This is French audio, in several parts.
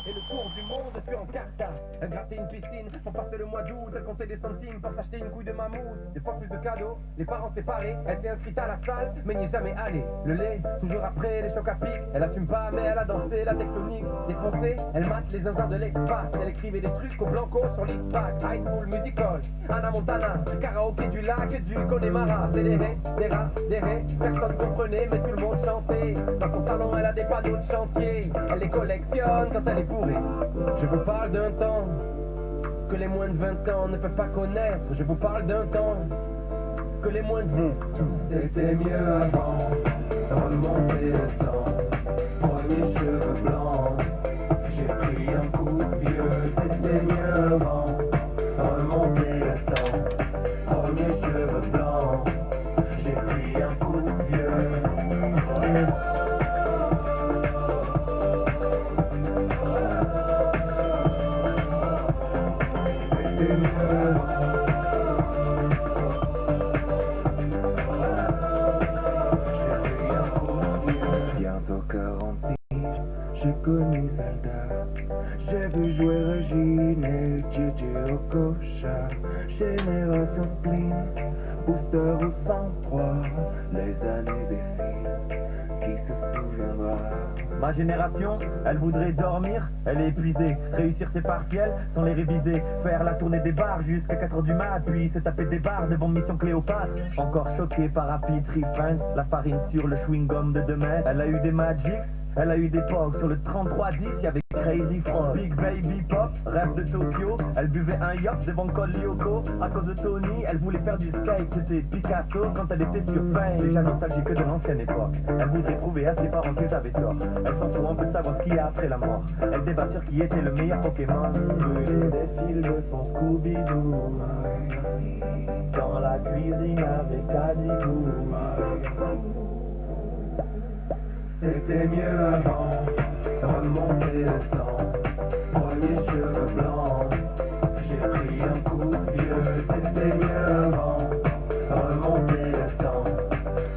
et le tour du monde sur Encarta. Elle grattait une piscine pour passer le mois d'août. Elle comptait des centimes pour s'acheter une couille de mammouth. Des fois plus de cadeaux, les parents séparés. Elle s'est inscrite à la salle, mais n'y est jamais allée. Le lait, toujours après les chocs à pic. Elle assume pas, mais elle a dansé la tectonique. Défoncée, elle mate les zinzins de l'espace. Elle écrivait des trucs au blanco sur l'ISPAC. High School Musical, Anna Montana, le karaoké du lac du Connemara. C'est des ré, des rats, des ré. Personne comprenait, mais tout le monde chantait. Dans son salon, elle a des panneaux de chantier. Elle les collectionne quand elle est bourrée. Je vous parle d'un temps que les moins de 20 ans ne peuvent pas connaître. Je vous parle d'un temps que les moins de vous. C'était mieux avant, remonter le temps. Premiers cheveux blancs, j'ai pris un coup de vieux. C'était mieux avant, remonter le temps. Premiers cheveux blancs, j'ai pris un coup de vieux. Bientôt 40 piges, j'ai connu Zelda. J'ai vu jouer Regine et Gigi Okocha. Génération Spleen, Booster ou 103. Les années défilent, qui se souviendra? Ma génération, elle voudrait dormir, elle est épuisée. Réussir ses partiels sans les réviser. Faire la tournée des bars jusqu'à 4h du mat. Puis se taper des bars devant Mission Cléopâtre. Encore choqué par Happy Tree Friends. La farine sur le chewing-gum de 2 mètres. Elle a eu des Magics, elle a eu des Pogs. Sur le 3310, y'avait Crazy Frog. Big Baby Pop, rêve de Tokyo. Elle buvait un yop devant Col Lyoko. À cause de Tony, elle voulait faire du skate. C'était Picasso quand elle était sur Pain. Déjà nostalgique de l'ancienne époque. Elle voudrait prouver à ses parents qu'ils avaient tort. Elle s'en fout un peu de savoir ce qu'il y a après la mort. Elle débat sur qui était le meilleur Pokémon. Brûler des fils de son Scooby-Doo. Dans la cuisine avec Adibou. C'était mieux avant, remonter le temps. Premiers cheveux blancs, j'ai pris un coup de vieux. C'était mieux avant, remonter le temps.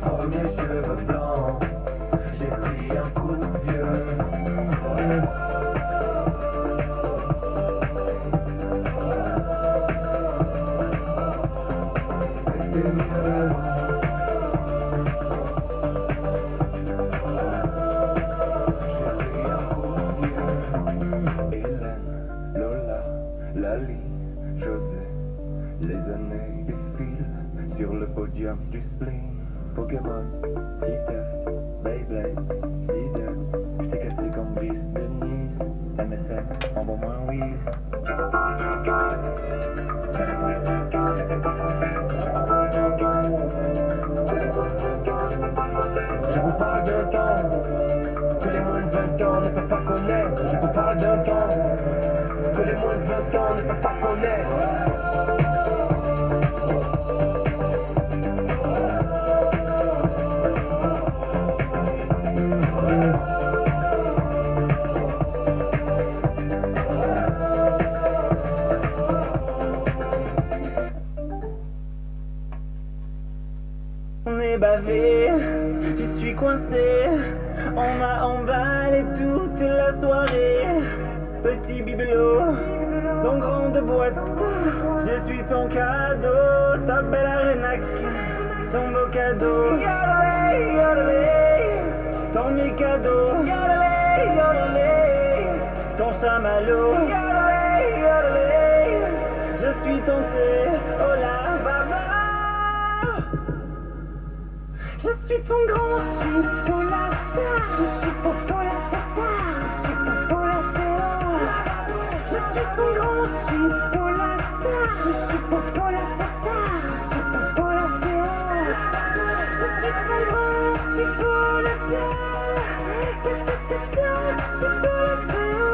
Premiers cheveux blancs, j'ai pris un coup de vieux. C'était mieux avant. José, les années défilent sur le podium du spleen. Pokémon, Titeuf, Beyblade, Diddle. J't'ai cassé comme Brice de Nice. MSN, envoie-moi un whiz. Je vous parle d'un temps que les moins de 20 ans ne peuvent pas connaître. Je vous parle d'un temps que les moins de 20 ans ne peuvent pas connaître. On est bavé, j'y suis coincé. On m'a emballé toute la soirée. Petit bibelot, dans grande boîte. Je suis ton cadeau, ta belle arnaque. Ton beau cadeau, yodelé, yodelé. Ton mi-cadeau, yodelé, yodelé. Ton chamallow, yodelé, yodelé. Je suis tenté, oh la baba. Je suis ton grand chipolata. Je suis popolatata. Je suis popolatéo. Je suis ton grand chipolata. Je suis popolatata. Je suis popolatéo. Je suis ton grand chipolata. Ta-ta-ta-ta, chipolatéo.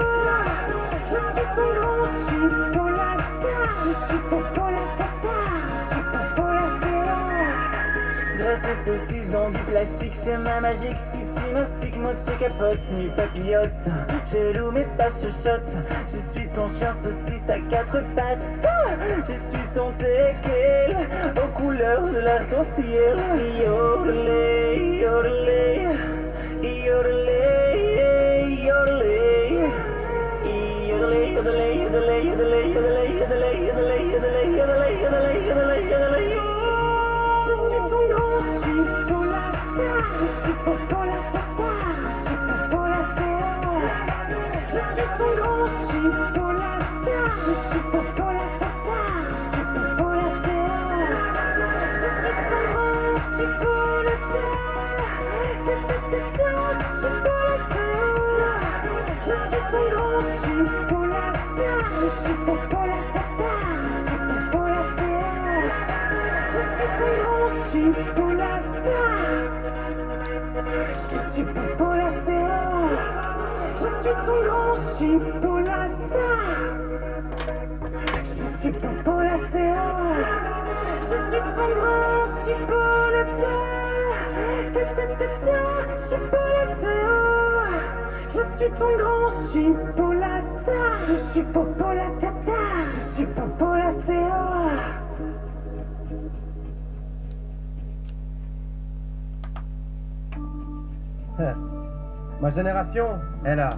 Je suis ton grand chipolata. Je suis popolatata. Je suis popolatéo. Graisse et saucisse dans du plastique, c'est ma magique city, mastic, moitié capote, mi-papillote. Chelou mais pas chuchote, je suis ton chien saucisse à 4 pattes. Je suis ton teckel, aux couleurs de l'arc-en-ciel. Yodelé, yodelé, yodelé, yodelé, Ma génération, elle a...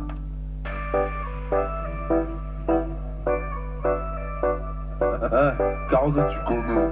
Carlos, tu connais.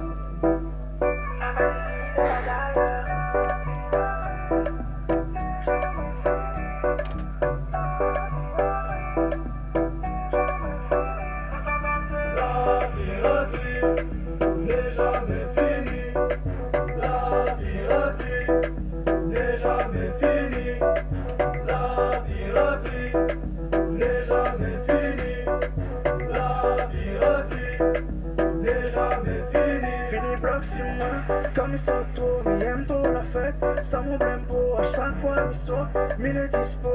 Comme ils sont trop, mais aiment trop la fête. Ça mon blême pour à chaque fois ils sont mille et dispo.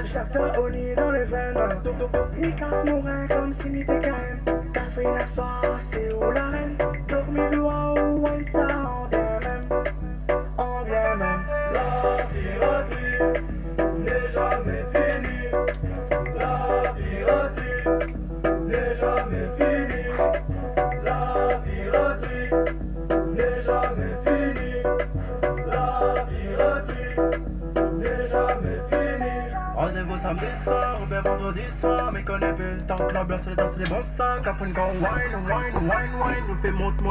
Chaque au nid dans les veines. Ni casse mon rein comme si m'y était quand même. Café la soir, c'est où la reine. Dormir loin ou ouais, ça en vient même. On vient même. La piraterie n'est jamais finie. La piraterie n'est jamais finie. La piraterie n'est jamais finie. La piraterie n'est jamais finie. Rendez-vous samedi soir ou bien vendredi soir. Mais connais pas le temps que l'ambiance est dans les bons sacs. Quand on go wine, wine, wine, wine. Nous fait monte